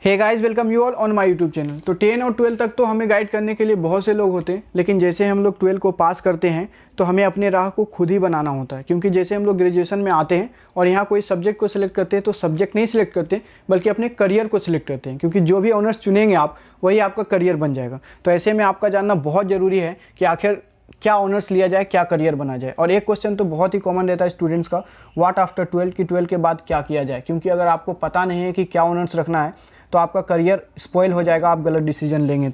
Hey guys, welcome you all on my YouTube channel. तो 10 और 12 तक तो हमें गाइड करने के लिए बहुत से लोग होते हैं, लेकिन जैसे हम लोग 12 को पास करते हैं तो हमें अपने राह को खुद ही बनाना होता है। क्योंकि जैसे हम लोग ग्रेजुएशन में आते हैं और यहाँ कोई सब्जेक्ट को सिलेक्ट करते हैं तो सब्जेक्ट नहीं सिलेक्ट करते बल्कि अपने करियर को सिलेक्ट करते हैं, क्योंकि जो भी ऑनर्स चुनेंगे आप वही आपका करियर बन जाएगा। तो ऐसे में आपका जानना बहुत ज़रूरी है कि आखिर क्या ऑनर्स लिया जाए, क्या करियर बना जाए। और एक क्वेश्चन तो बहुत ही कॉमन रहता है स्टूडेंट्स का, व्हाट आफ्टर 12 की 12 के बाद क्या किया जाए। क्योंकि अगर आपको पता नहीं है कि क्या ऑनर्स रखना है तो आपका करियर स्पॉइल हो जाएगा, आप गलत डिसीजन लेंगे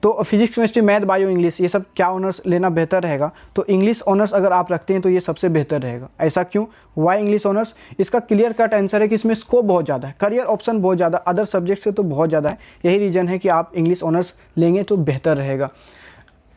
तो physics chemistry math bio English ये सब क्या ऑनर्स लेना बेहतर रहेगा। तो इंग्लिश ऑनर्स अगर आप रखते हैं तो ये सबसे बेहतर रहेगा। ऐसा क्यों, वाई इंग्लिश ऑनर्स? इसका क्लियर कट आंसर है कि इसमें स्कोप बहुत ज़्यादा है, करियर ऑप्शन बहुत ज़्यादा, अदर सब्जेक्ट से तो बहुत ज़्यादा है। यही रीज़न है कि आप इंग्लिश ऑनर्स लेंगे तो बेहतर रहेगा।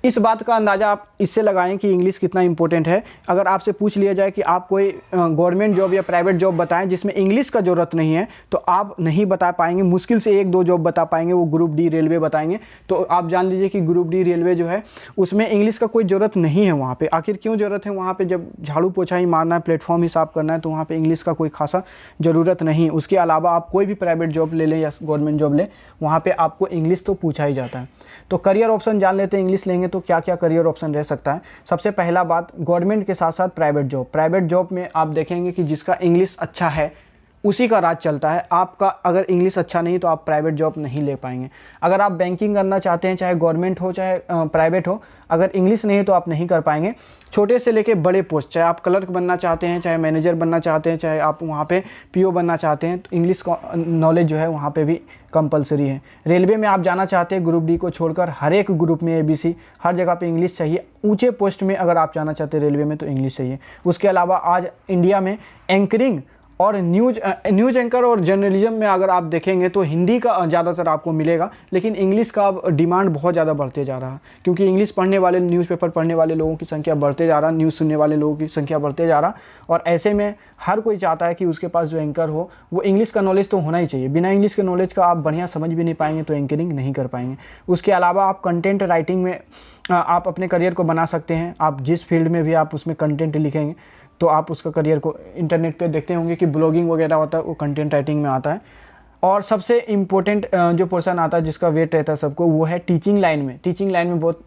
इस बात का अंदाज़ा आप इससे लगाएं कि इंग्लिश कितना इंपॉर्टेंट है। अगर आपसे पूछ लिया जाए कि आप कोई गवर्नमेंट जॉब या प्राइवेट जॉब बताएं जिसमें इंग्लिश का ज़रूरत नहीं है तो आप नहीं बता पाएंगे, मुश्किल से 1-2 जॉब बता पाएंगे। वो ग्रुप डी रेलवे बताएंगे तो आप जान लीजिए कि ग्रुप डी रेलवे जो है उसमें इंग्लिश का कोई ज़रूरत नहीं है। वहाँ पर आखिर क्यों ज़रूरत है? वहाँ पर जब झाड़ू पोछा ही मारना है, प्लेटफॉर्म ही साफ करना है, तो वहाँ पर इंग्लिश का कोई खासा ज़रूरत नहीं। उसके अलावा आप कोई भी प्राइवेट जॉब ले लें या गवर्नमेंट जॉब लें, वहाँ पर आपको इंग्लिश तो पूछा ही जाता है। तो करियर ऑप्शन जान लेते हैं, इंग्लिश लेंगे तो क्या क्या करियर ऑप्शन रह सकता है। सबसे पहला बात, गवर्नमेंट के साथ साथ प्राइवेट जॉब। प्राइवेट जॉब में आप देखेंगे कि जिसका इंग्लिश अच्छा है उसी का राज चलता है। आपका अगर इंग्लिश अच्छा नहीं तो आप प्राइवेट जॉब नहीं ले पाएंगे। अगर आप बैंकिंग करना चाहते हैं, चाहे गवर्नमेंट हो चाहे प्राइवेट हो, अगर इंग्लिश नहीं है तो आप नहीं कर पाएंगे। छोटे से लेके बड़े पोस्ट, चाहे आप क्लर्क बनना चाहते हैं, चाहे मैनेजर बनना चाहते हैं, चाहे आप वहाँ पे पीओ बनना चाहते हैं, तो इंग्लिश का नॉलेज जो है वहाँ पे भी कंपलसरी है। रेलवे में आप जाना चाहते हैं, ग्रुप डी को छोड़कर हर एक ग्रुप में ABC हर जगह पे इंग्लिश चाहिए। ऊंचे पोस्ट में अगर आप जाना चाहते हैं रेलवे में तो इंग्लिश चाहिए। उसके अलावा आज इंडिया में एंकरिंग और न्यूज़ एंकर और जर्नलिज्म में अगर आप देखेंगे तो हिंदी का ज़्यादातर आपको मिलेगा, लेकिन इंग्लिश का अब डिमांड बहुत ज़्यादा बढ़ते जा रहा है। क्योंकि इंग्लिश पढ़ने वाले, न्यूज़पेपर पढ़ने वाले लोगों की संख्या बढ़ते जा रहा, न्यूज़ सुनने वाले लोगों की संख्या बढ़ते जा रहा। और ऐसे में हर कोई चाहता है कि उसके पास जो एंकर हो वो इंग्लिश का नॉलेज तो होना ही चाहिए। बिना इंग्लिश के नॉलेज का आप बढ़िया समझ भी नहीं पाएंगे तो एंकरिंग नहीं कर पाएंगे। उसके अलावा आप कंटेंट राइटिंग में आप अपने करियर को बना सकते हैं। आप जिस फील्ड में भी आप उसमें कंटेंट लिखेंगे तो आप उसका करियर को, इंटरनेट पे देखते होंगे कि ब्लॉगिंग वगैरह होता है वो कंटेंट राइटिंग में आता है। और सबसे इम्पोर्टेंट जो पर्सन आता है जिसका वेट रहता है सबको, वो है टीचिंग लाइन में। टीचिंग लाइन में बहुत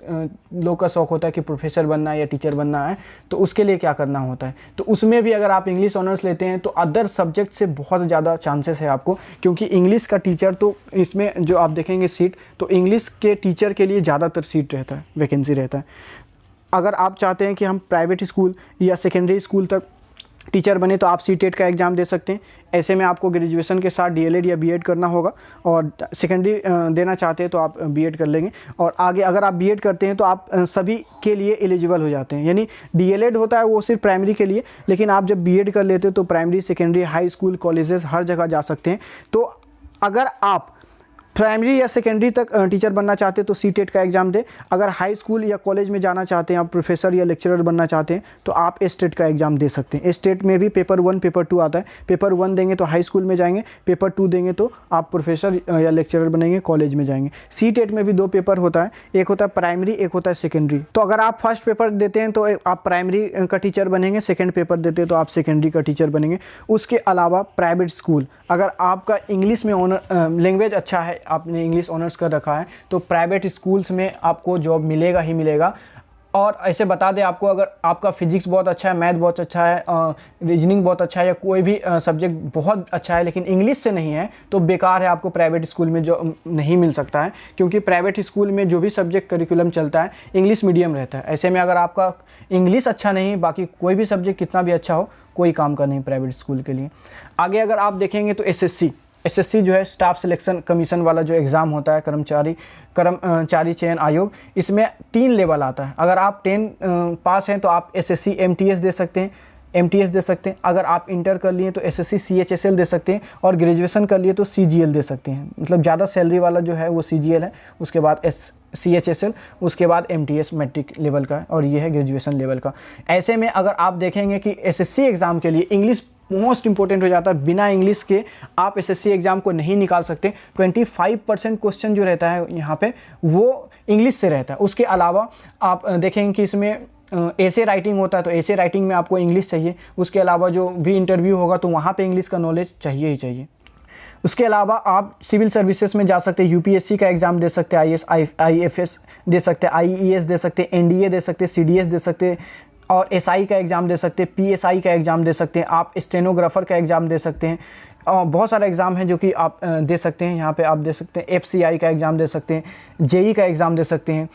लोग का शौक होता है कि प्रोफेसर बनना है या टीचर बनना है, तो उसके लिए क्या करना होता है। तो उसमें भी अगर आप इंग्लिश ऑनर्स लेते हैं तो अदर सब्जेक्ट से बहुत ज़्यादा चांसेस है आपको, क्योंकि इंग्लिश का टीचर तो इसमें जो आप देखेंगे सीट, तो इंग्लिश के टीचर के लिए ज़्यादातर सीट रहता है, वैकेंसी रहता है। अगर आप चाहते हैं कि हम प्राइवेट स्कूल या सेकेंडरी स्कूल तक टीचर बने तो आप CTET का एग्ज़ाम दे सकते हैं। ऐसे में आपको ग्रेजुएशन के साथ DLED या B.Ed करना होगा, और सेकेंडरी देना चाहते हैं तो आप B.Ed कर लेंगे। और आगे अगर आप B.Ed करते हैं तो आप सभी के लिए एलिजिबल हो जाते हैं। यानी DLED होता है वो सिर्फ प्राइमरी के लिए, लेकिन आप जब B.Ed कर लेते हैं तो primary, secondary, high school, colleges हर जगह जा सकते हैं। तो अगर आप प्राइमरी या सेकेंडरी तक टीचर बनना चाहते हैं तो CTET का एग्ज़ाम दें। अगर हाई स्कूल या कॉलेज में जाना चाहते हैं, आप प्रोफेसर या लेक्चरर बनना चाहते हैं तो आप STET का एग्ज़ाम दे सकते हैं। STET में भी पेपर 1 पेपर 2 आता है। पेपर 1 देंगे तो हाई स्कूल में जाएंगे, पेपर 2 देंगे तो आप प्रोफेसर या लेक्चरर बनेंगे, कॉलेज में जाएंगे। CTET में भी 2 पेपर होता है, एक होता है प्राइमरी, एक होता है सेकेंडरी। तो अगर आप फर्स्ट पेपर देते हैं तो आप प्राइमरी का टीचर बनेंगे, सेकेंड पेपर देते हैं तो आप सेकेंडरी का टीचर बनेंगे। उसके अलावा प्राइवेट स्कूल, अगर आपका इंग्लिश में लैंग्वेज अच्छा है, आपने इंग्लिश ऑनर्स कर रखा है, तो प्राइवेट स्कूल्स में आपको जॉब मिलेगा ही मिलेगा। और ऐसे बता दें आपको, अगर आपका फिजिक्स बहुत अच्छा है, मैथ बहुत अच्छा है, रीजनिंग बहुत अच्छा है, या कोई भी सब्जेक्ट बहुत अच्छा है लेकिन इंग्लिश से नहीं है तो बेकार है, आपको प्राइवेट स्कूल में जो नहीं मिल सकता है। क्योंकि प्राइवेट स्कूल में जो भी सब्जेक्ट करिकुलम चलता है इंग्लिश मीडियम रहता है। ऐसे में अगर आपका इंग्लिश अच्छा नहीं, बाकी कोई भी सब्जेक्ट कितना भी अच्छा हो, कोई काम का नहीं प्राइवेट स्कूल के लिए। आगे अगर आप देखेंगे तो SSC जो है स्टाफ सिलेक्शन कमीशन वाला जो एग्ज़ाम होता है, कर्मचारी चयन आयोग, इसमें 3 लेवल आता है। अगर आप 10 पास हैं तो आप SSC MTS दे सकते हैं, अगर आप इंटर कर लिए तो SSC CHSL दे सकते हैं, और ग्रेजुएशन कर लिए तो CGL दे सकते हैं। मतलब ज़्यादा सैलरी वाला जो है वो CGL है, उसके बाद CHSL, उसके बाद MTS मैट्रिक लेवल का है, और ये है ग्रेजुएशन लेवल का। ऐसे में अगर आप देखेंगे कि SSC एग्ज़ाम के लिए इंग्लिश मोस्ट इंपॉर्टेंट हो जाता है। बिना इंग्लिश के आप SSC एग्ज़ाम को नहीं निकाल सकते। 25% क्वेश्चन जो रहता है यहाँ पे वो इंग्लिश से रहता है। उसके अलावा आप देखेंगे कि इसमें ऐसे राइटिंग होता है, तो ऐसे राइटिंग में आपको इंग्लिश चाहिए। उसके अलावा जो भी इंटरव्यू होगा तो वहाँ पे इंग्लिश का नॉलेज चाहिए ही चाहिए। उसके अलावा आप सिविल सर्विसेज में जा सकते हैं, यूपीएससी का एग्ज़ाम दे सकते हैं, आईएफएस दे सकते हैं, आईईएस दे सकते हैं, एनडीए दे सकते हैं, सीडीएस दे सकते हैं और एसआई का एग्ज़ाम दे सकते हैं, पीएसआई का एग्ज़ाम दे सकते हैं, आप स्टेनोग्राफर का एग्ज़ाम दे सकते हैं। बहुत सारा एग्ज़ाम है जो कि आप दे सकते हैं। यहाँ पे आप दे सकते हैं एफसीआई का एग्ज़ाम दे सकते हैं, जेई का एग्ज़ाम दे सकते हैं,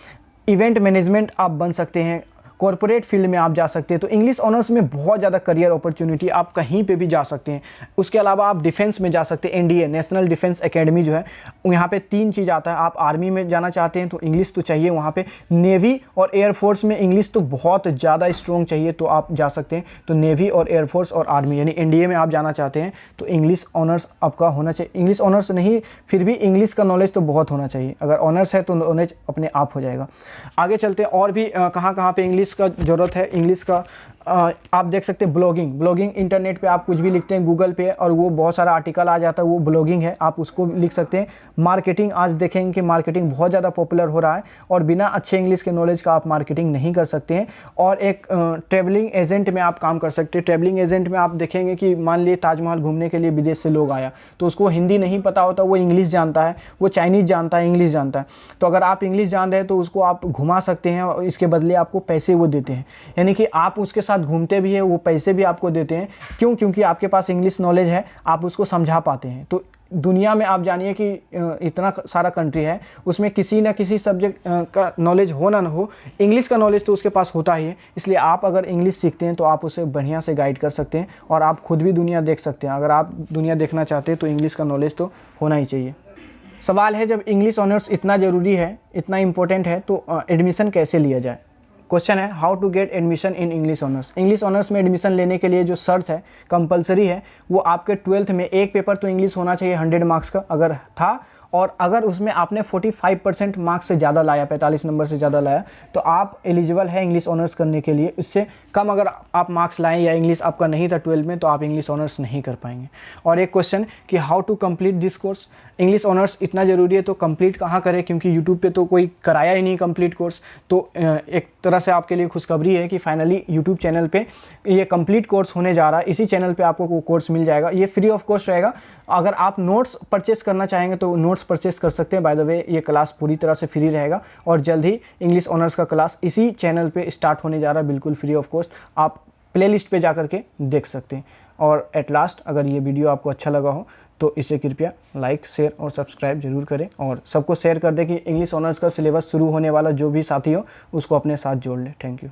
इवेंट मैनेजमेंट आप बन सकते हैं, कॉर्पोरेट फील्ड में आप जा सकते हैं। तो इंग्लिश ऑनर्स में बहुत ज़्यादा करियर अपॉर्चुनिटी, आप कहीं पे भी जा सकते हैं। उसके अलावा आप डिफेंस में जा सकते हैं, एनडीए नेशनल डिफेंस एकेडमी जो है, यहाँ पे 3 चीज़ आता है। आप आर्मी में जाना चाहते हैं तो इंग्लिश तो चाहिए वहाँ पे, नेवी और एयरफोर्स में इंग्लिश तो बहुत ज़्यादा स्ट्रॉन्ग चाहिए, तो आप जा सकते हैं। तो नेवी और एयरफोर्स और आर्मी यानी एनडीए में आप जाना चाहते हैं तो इंग्लिश ऑनर्स आपका होना चाहिए। इंग्लिश ऑनर्स नहीं फिर भी इंग्लिश का नॉलेज तो बहुत होना चाहिए। अगर ऑनर्स है तो नॉलेज अपने आप हो जाएगा। आगे चलते हैं और भी कहाँ कहाँ पे इंग्लिश का ज़रूरत है। इंग्लिश का आप देख सकते हैं ब्लॉगिंग इंटरनेट पे आप कुछ भी लिखते हैं गूगल पे और वो बहुत सारा आर्टिकल आ जाता है, वो ब्लॉगिंग है, आप उसको लिख सकते हैं। मार्केटिंग, आज देखेंगे कि मार्केटिंग बहुत ज़्यादा पॉपुलर हो रहा है और बिना अच्छे इंग्लिश के नॉलेज का आप मार्केटिंग नहीं कर सकते हैं। और एक ट्रैवलिंग एजेंट में आप काम कर सकते हैं। ट्रैवलिंग एजेंट में आप देखेंगे कि मान लीजिए ताजमहल घूमने के लिए विदेश से लोग आया तो उसको हिंदी नहीं पता होता, वो इंग्लिश जानता है, वो चाइनीज़ जानता है, इंग्लिश जानता है। तो अगर आप इंग्लिश जान रहे हैं तो उसको आप घुमा सकते हैं और इसके बदले आपको पैसे वो देते हैं, यानी कि आप उसके साथ घूमते भी है, वो पैसे भी आपको देते हैं। क्यों? क्योंकि आपके पास इंग्लिश नॉलेज है, आप उसको समझा पाते हैं। तो दुनिया में आप जानिए कि इतना सारा कंट्री है, उसमें किसी ना किसी सब्जेक्ट का नॉलेज हो ना हो, इंग्लिश का नॉलेज तो उसके पास होता ही है। इसलिए आप अगर इंग्लिश सीखते हैं तो आप उसे बढ़िया से गाइड कर सकते हैं और आप खुद भी दुनिया देख सकते हैं। अगर आप दुनिया देखना चाहते हैं तो इंग्लिश का नॉलेज तो होना ही चाहिए। सवाल है, जब इंग्लिश ऑनर्स इतना ज़रूरी है, इतना इम्पोर्टेंट है, तो एडमिशन कैसे लिया जाए? क्वेश्चन है, how to get admission in English honours. English honours में एडमिशन लेने के लिए जो शर्त है, कंपलसरी है, वो आपके 12th में एक पेपर तो इंग्लिश होना चाहिए 100 मार्क्स का, अगर था, और अगर उसमें आपने 45% मार्क्स से ज़्यादा लाया, 45 नंबर से ज़्यादा लाया, तो आप एलिजिबल है इंग्लिश ऑनर्स करने के लिए। इससे कम अगर आप मार्क्स लाएं या इंग्लिश आपका नहीं था 12 में, तो आप इंग्लिश ऑनर्स नहीं कर पाएंगे। और एक क्वेश्चन कि how to complete this course. English honours इतना ज़रूरी है तो कंप्लीट कहाँ करें, क्योंकि यूट्यूब पे तो कोई कराया ही नहीं कंप्लीट कोर्स। तो एक तरह से आपके लिए खुशखबरी है कि फाइनली यूट्यूब चैनल पे ये कंप्लीट कोर्स होने जा रहा है। इसी चैनल पे आपको वो कोर्स मिल जाएगा, ये फ्री ऑफ कॉस्ट रहेगा। अगर आप नोट्स परचेस करना चाहेंगे तो नोट्स परचेस कर सकते हैं। बाय द वे, ये क्लास पूरी तरह से फ्री रहेगा और जल्द ही इंग्लिश ऑनर्स का क्लास इसी चैनल पे स्टार्ट होने जा रहा है, बिल्कुल फ्री ऑफ कॉस्ट। आप प्लेलिस्ट पे जा करके देख सकते हैं। और एट लास्ट, अगर ये वीडियो आपको अच्छा लगा हो तो इसे कृपया लाइक, शेयर और सब्सक्राइब जरूर करें और सबको शेयर कर दें कि इंग्लिश ऑनर्स का सिलेबस शुरू होने वाला जो भी साथी हो उसको अपने साथ जोड़ लें। Thank you.